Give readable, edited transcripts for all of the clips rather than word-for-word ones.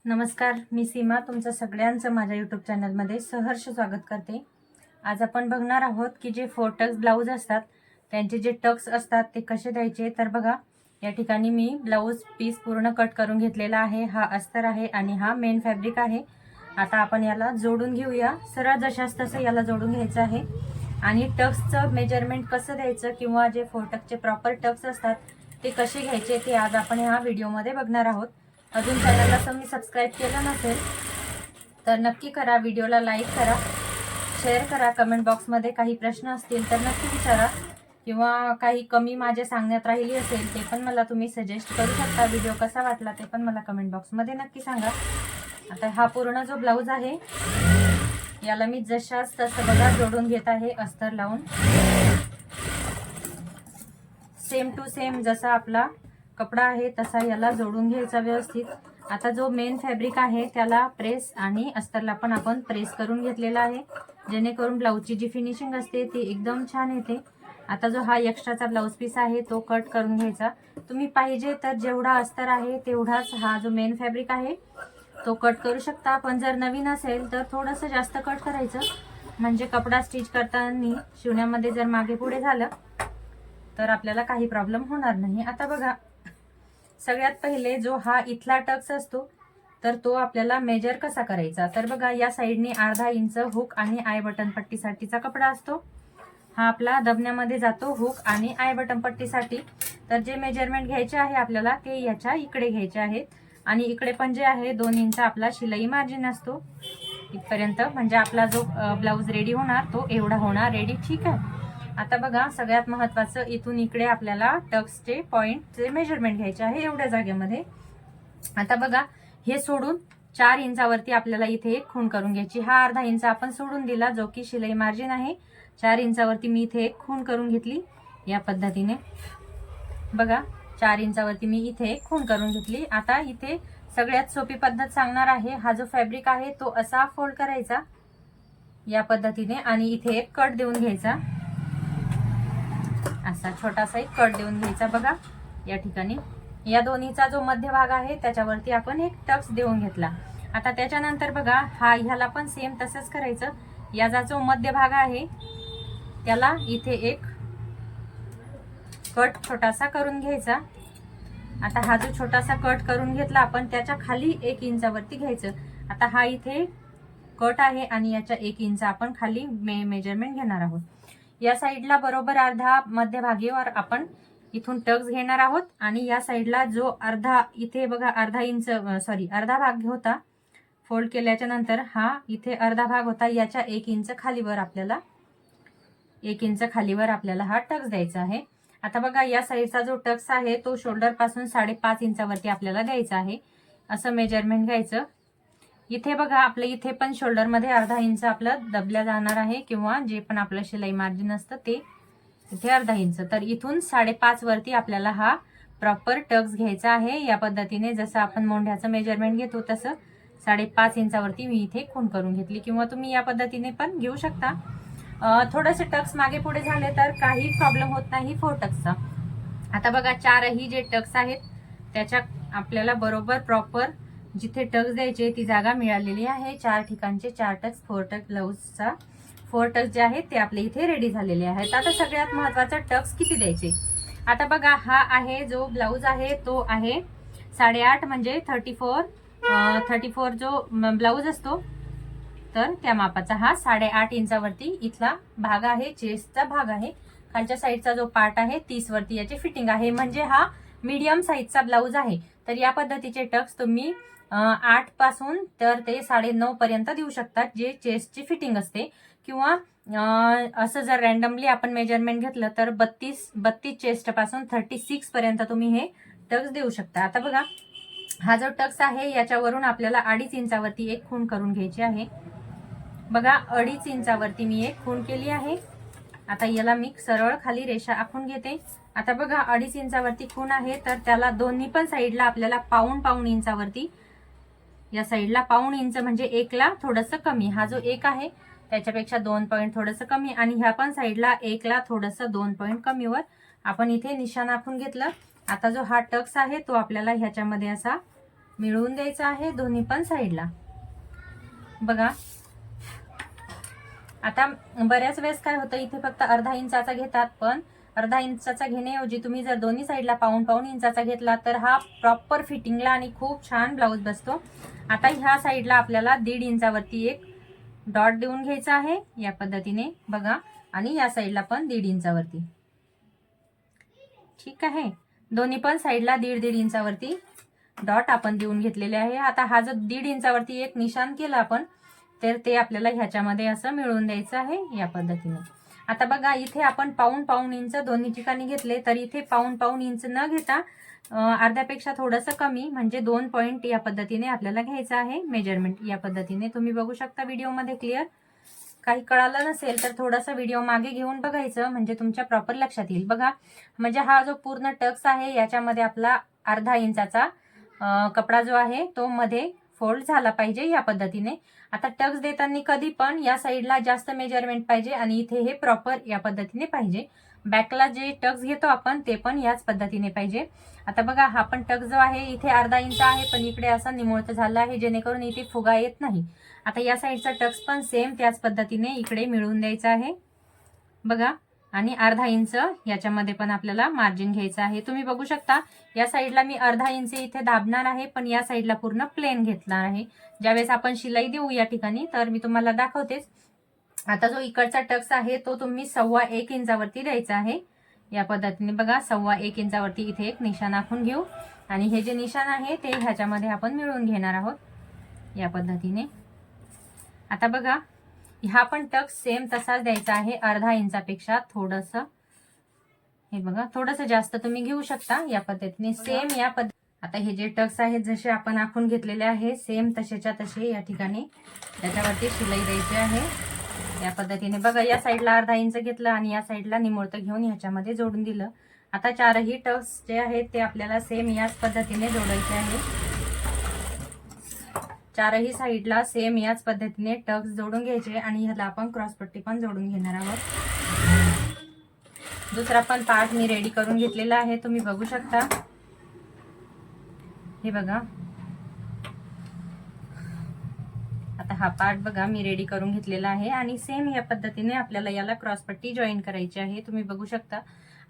नमस्कार, मी सीमा तुमचं सगळ्यांचं माझ्या यूट्यूब चॅनलमध्ये सहर्ष स्वागत करते। आज आपण बघणार आहोत की जे 4 टक्स ब्लाऊज असतात त्यांचे जे टक्स असतात ते कसे द्यायचे। तर बघा, या ठिकाणी मी ब्लाऊज पीस पूर्ण कट करून घेतलेला आहे। हा अस्तर आहे आणि हा मेन फॅब्रिक आहे। आता आपण याला जोडून घेऊया। सरळ जशास तसं याला जोडून घ्यायचं आहे आणि टक्सचं मेजरमेंट कसं द्यायचं किंवा जे 4 टक्सचे प्रॉपर टक्स असतात ते कसे घ्यायचे ते आज आपण ह्या व्हिडिओमध्ये बघणार आहोत। अजून चॅनलला तुम्ही सबस्क्राइब केलं नसेल तर नक्की करा, व्हिडिओला लाईक करा, शेअर करा, कमेंट बॉक्समध्ये काही प्रश्न असतील तर नक्की विचारा किंवा काही कमी माझे सांगण्यात राहिली असेल ते पण मला तुम्ही सजेस्ट करू शकता। व्हिडिओ कसा वाटला ते पण मला कमेंट बॉक्समध्ये नक्की सांगा। आता हा पूर्ण जो ब्लाऊज आहे याला मी जशास तसं बघा जोडून घेत आहे अस्तर लावून। सेम टू सेम जसा आपला कपडा आहे तसा याला जोडून घ्यायचा व्यवस्थित। आता जो मेन फॅब्रिक आहे त्याला प्रेस आणि अस्तरला पण आपण प्रेस करून घेतलेला आहे, जेणेकरून ब्लाऊजची जी फिनिशिंग असते ती एकदम छान येते। आता जो हा एक्स्ट्राचा ब्लाऊज पीस आहे तो कट करून घ्यायचा। तुम्ही पाहिजे तर जेवढा अस्तर आहे तेवढाच हा जो मेन फॅब्रिक आहे तो कट करू शकता, पण जर नवीन असेल तर थोडंसं जास्त कट करायचं, म्हणजे कपडा स्टिच करताना शिवण्यामध्ये जर मागे पुढे झालं तर आपल्याला काही प्रॉब्लेम होणार नाही। आता बघा, सगळ्यात पहिले जो हा इथला टक्स असतो तर तो आपल्याला मेजर कसा करायचा। तर बघा, या साइडने अर्धा इंच हुक आणि आय बटन पट्टीसाठीचा कपडा असतो। हा आपला दबण्यामध्ये जातो हुक आणि आय बटन पट्टीसाठी। तर जे मेजरमेंट घ्यायचे आहे आपल्याला ते याच्या इकडे घ्यायचे आहेत आणि इकडे पण जे आहे 2 इंच आपला शिलाई मार्जिन असतो इथपर्यंत, म्हणजे आपला जो ब्लाऊज रेडी होणार तो एवढा होणार रेडी, ठीक आहे। आता बघा, सगळ्यात महत्त्वाचं इथून इकडे आपल्याला टक्सचे पॉइंटचे मेजरमेंट घ्यायचे आहे एवढ्या जागेमध्ये। आता बघा, हे सोडून 4 इंचावरती आपल्याला इथे एक खूण करून घ्यायची। हा अर्धा इंच आपण सोडून दिला जो की शिलाई मार्जिन आहे। 4 इंचावरती मी इथे एक खूण करून घेतली या पद्धतीने। बघा, 4 इंचावरती मी इथे एक खूण करून घेतली। आता इथे सगळ्यात सोपी पद्धत सांगणार आहे। हा जो फॅब्रिक आहे तो असा फोल्ड करायचा या पद्धतीने आणि इथे एक कट देऊन घ्यायचा, असा छोटासा एक कट देऊन घ्यायचा। बघा, या ठिकाणी या दोन्हीचा जो मध्यभाग आहे त्याच्यावरती आपण एक टक्स देऊन घेतला। आता त्याच्यानंतर बघा, हा ह्याला पण सेम तसंच करायचं। याचा जो मध्यभाग आहे त्याला इथे एक कट छोटासा करून घ्यायचा। आता हा जो छोटासा कट करून घेतला आपण त्याच्या खाली 1 इंचावरती घ्यायचं। आता हा इथे कट आहे आणि याच्या 1 इंच आपण खाली मेजरमेंट घेणार आहोत। या साइडला बरोबर अर्धा मध्यभागीवर आपण इथून टक्स घेणार आहोत आणि या साइडला जो अर्धा इथे बघा अर्धा भाग होता फोल्ड केल्याच्या नंतर, हा इथे अर्धा भाग होता, याच्या 1 इंच खालीवर आपल्याला 1 इंच खालीवर आपल्याला हा टक्स द्यायचा आहे। आता बघा, या साइडचा जो टक्स आहे तो शोल्डर पासून 5.5 इंचावरती आपल्याला द्यायचा आहे। असं मेजरमेंट घ्यायचं। इथे बघा, आपल्या इथे पण शोल्डर मध्ये अर्धा इंच आपलं दबल्या जाणार आहे किंवा जे पण आपलं शिलाई मार्जिन असतं ते इथे अर्धा इंच। तर इथून 5.5 वरती आपल्याला हा प्रॉपर टक्स घ्यायचा आहे। या पद्धतीने जसं आपण मोंढ्याचं मेजरमेंट घेतो तसं 5.5 इंचावरती मी इथे खूण करून घेतली, किंवा तुम्ही या पद्धतीने पण घेऊ शकता। थोडेसे टक्स मागे पुढे झाले तर काही प्रॉब्लेम होत नाही 4 टक्सचा। आता बघा, 4ही जे टक्स आहेत त्याच्या आपल्याला बरोबर प्रॉपर जिथे टक्स द्यायचे ती जागा मिळालेली आहे। 4 ठिकाणचे 4 टक्स 4 टक्स ब्लाऊजचा 4 टक्स जे आहेत ते आपले इथे रेडी झालेले आहेत। आता सगळ्यात महत्त्वाचा टक्स किती द्यायचे। आता बघा, हा आहे जो ब्लाऊज आहे तो आहे 8.5 म्हणजे 34 जो ब्लाऊज असतो तर त्या मापाचा हा 8.5 इंचावरती इथला भाग आहे, चेस्टचा भाग आहे। खालच्या साईडचा जो पार्ट आहे 30 वरती याची फिटिंग आहे, म्हणजे हा मीडियम साईजचा ब्लाऊज आहे। तर या पद्धतीचे टक्स तुम्ही 8 पासून तर ते 9.5 पर्यंत देऊ शकतात, जे चेस्टची फिटिंग असते। किंवा असं जर रॅन्डमली आपण मेजरमेंट घेतलं तर 32 चेस्ट पासून 36 पर्यंत तुम्ही हे टक्स देऊ शकता। आता बघा, हा जो टक्स आहे याच्यावरून आपल्याला 2.5 इंचावरती एक खूण करून घ्यायची आहे। बघा, 2.5 इंचावरती मी एक खूण केली आहे। आता याला मी सरळ खाली रेषा आखून घेते। आता बघा, 2.5 इंचावरती खूण आहे तर त्याला दोन्ही पण साईडला आपल्याला पाऊण इंचावरती, या साईडला पाऊण इंच म्हणजे 1 ला थोडंसं कमी, हा जो 1 आहे त्याच्यापेक्षा 2 पॉइंट थोडंसं कमी आणि ह्या पण साईडला 1 ला थोडंसं 2 पॉइंट कमीवर आपण इथे निशाण आखून घेतलं। आता जो हा टक्स आहे तो आपल्याला ह्याच्यामध्ये असा मिळवून द्यायचं आहे दोन्ही पण साईडला. बघा आता बऱ्याच वेळेस काय होतं, इथे फक्त अर्धा इंचाचा घेतात, पण अर्धा इंचाचा घेण्याऐवजी तुम्ही जर दोन्ही साईडला पाऊण इंचाचा घेतला तर हा प्रॉपर फिटिंगला आणि खूप छान ब्लाऊज बसतो. आता ह्या साईडला आपल्याला 1.5 इंचावरती एक डॉट देऊन घ्यायचा आहे या पद्धतीने बघा, आणि या साईडला पण 1.5 इंचावरती. ठीक आहे, दोन्ही पण साईडला 1.5 इंचावरती डॉट आपण देऊन घेतलेले आहे. आता हा जो 1.5 इंचावरती एक निशाण केलं आपण, तर ते आपल्याला ह्याच्यामध्ये असं मिळवून द्यायचं आहे या पद्धतीने. आता बघा इथे आपण पाऊण इंच दोन्ही ठिकाणी घेतले, तर इथे पाऊण इंच न घेता अर्ध्यापेक्षा थोडंसं कमी म्हणजे 2 पॉईंट या पद्धतीने आपल्याला घ्यायचं आहे मेजरमेंट. या पद्धतीने तुम्ही बघू शकता व्हिडिओमध्ये क्लिअर. काही कळालं नसेल तर थोडासा व्हिडिओ मागे घेऊन बघायचं, म्हणजे तुमच्या प्रॉपर लक्षात येईल. बघा म्हणजे हा जो पूर्ण टक्स आहे याच्यामध्ये आपला अर्धा इंचाचा कपडा जो आहे तो मध्ये फोल्ड झाला पाहिजे या पद्धतीने. आता टक्स देताना कधी पण या साईडला जास्त मेजरमेंट पाहिजे आणि इथे हे प्रॉपर या पद्धतीने पाहिजे. बॅकला जे टक्स घेतो आपण ते पण याच पद्धतीने पाहिजे. आता बघा हा पण टक्स जो आहे इथे अर्धा इंच आहे, पण इकडे असा निमुळत झाला आहे जेणेकरून इथे फुगा येत नाही. आता या साईडचा टक्स पण सेम त्याच पद्धतीने इकडे मिळवून द्यायचा आहे बघा, आणि अर्धा इंच याच्यामध्ये पण आपल्याला मार्जिन घ्यायचं आहे. तुम्ही बघू शकता या साईडला मी अर्धा इंच इथे दाबणार आहे, पण या साईडला पूर्ण प्लेन घेतला आहे. ज्यावेळेस आपण शिलाई देऊ या ठिकाणी तर मी तुम्हाला दाखवतेच. आता जो इकडचा टक्स आहे तो तुम्ही 1.25 इंचावरती द्यायचा आहे या पद्धतीने बघा. 1.25 इंचावरती इथे एक निशाण आखून घेऊ, आणि हे जे निशाण आहे ते ह्याच्यामध्ये आपण मिळवून घेणार आहोत या पद्धतीने. आता बघा हा पण टक्स सेम तसाच द्यायचा आहे, अर्धा इंचापेक्षा थोडंसं, हे बघा थोडंसं जास्त तुम्ही घेऊ शकता या पद्धतीने सेम या आता हे जे टक्स आहेत जसे आपण आखून घेतलेले आहे सेम तसेच्या तसे या ठिकाणी त्याच्यावरती शिलाई द्यायची आहे या पद्धतीने बघा. या साईडला अर्धा इंच घेतलं आणि या साईडला निमुळतं घेऊन ह्याच्यामध्ये जोडून दिलं. आता चारही टक्स जे आहेत ते आपल्याला सेम याच पद्धतीने जोडायचे आहे. चारही साईडला सेम याच पद्धतीने टक्स जोडून घ्यायचे आणि ह्याला आपण क्रॉसपट्टी पण जोडून घेणार आहोत. दुसरा पण पार्ट मी रेडी करून घेतलेला आहे, तुम्ही बघू शकता. हे बघा आता हा पार्ट बघा मी रेडी करून घेतलेला आहे आणि सेम या पद्धतीने आपल्याला याला क्रॉसपट्टी जॉईन करायची आहे, तुम्ही बघू शकता.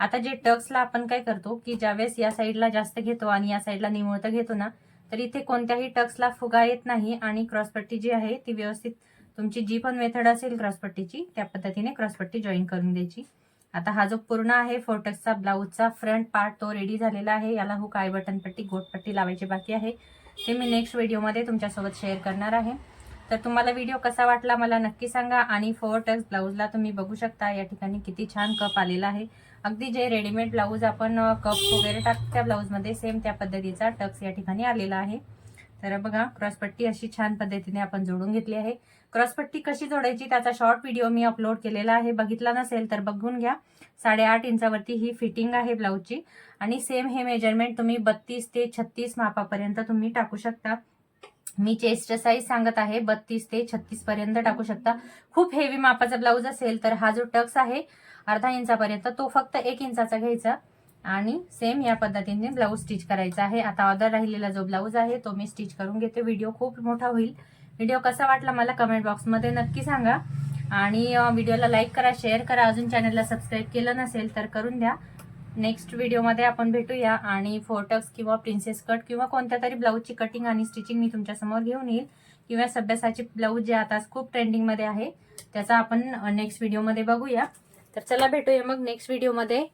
आता जे टक्सला आपण काय करतो की ज्यावेळेस या साईडला जास्त घेतो आणि या साईडला निमुळतं घेतो ना, तर इथे कोणत्याही टक्सला फुगा येत नाही आणि क्रॉसपट्टी जी आहे ती व्यवस्थित तुमची जी पण मेथड असेल क्रॉसपट्टीची त्या पद्धतीने क्रॉसपट्टी जॉईन करून द्यायची. आता हा जो पूर्ण आहे 4 टक्सचा ब्लाऊजचा फ्रंट पार्ट तो रेडी झालेला आहे. याला हुक आय बटन पट्टी गोटपट्टी लावायची बाकी आहे, ते मी नेक्स्ट व्हिडिओमध्ये तुमच्यासोबत शेअर करणार आहे. तर तुम्हाला व्हिडिओ कसा वाटला मला नक्की सांगा. आणि 4 टक्स ब्लाऊजला तुम्ही बघू शकता या ठिकाणी किती छान कप आलेला आहे. अगदी जे रेडीमेड ब्लाऊज आपण कप वगैरे टाकतो त्या ब्लाऊजमध्ये सेम त्या पद्धतीचा टक्स या ठिकाणी आलेला आहे. तर बघा क्रॉसपट्टी अशी छान पद्धतीने आपण जोडून घेतली आहे. क्रॉसपट्टी कशी जोडायची त्याचा शॉर्ट व्हिडिओ मी अपलोड केलेला आहे, बघितला नसेल तर बघून घ्या. 8.5 इंचावरती ही फिटिंग आहे ब्लाऊजची आणि सेम हे मेजरमेंट तुम्ही 32 ते 36 मापापर्यंत तुम्ही टाकू शकता. मी चेस्ट साईज सांगत आहे 32 ते 36 पर्यंत टाकू शकता. खूप हेवी मापाचा ब्लाऊज असेल तर हा जो टक्स आहे अर्धा इंचापर्यंत तो फक्त 1 इंचाचा घ्यायचा आणि सेम या पद्धतीने ब्लाऊज स्टिच करायचा आहे. आता ऑर्डर राहिलेला जो ब्लाऊज आहे तो मी स्टिच करून घेते. व्हिडिओ खूप मोठा होईल. व्हिडिओ कसा वाटला मला कमेंट बॉक्समध्ये नक्की सांगा आणि व्हिडिओला लाईक करा, शेअर करा. अजून चॅनलला सबस्क्राईब केलं नसेल तर करून द्या. नेक्स्ट व्हिडिओमध्ये आपण भेटूया आणि 4 टक्स किंवा प्रिन्सेस कट किंवा कोणत्या तरी ब्लाऊजची कटिंग आणि स्टिचिंग मी तुमच्यासमोर घेऊन येईल, किंवा सभ्यासाची ब्लाऊज जे आता खूप ट्रेंडिंगमध्ये आहे त्याचा आपण नेक्स्ट व्हिडिओमध्ये बघूया. तर चला भेटूया मग नेक्स्ट व्हिडिओमध्ये.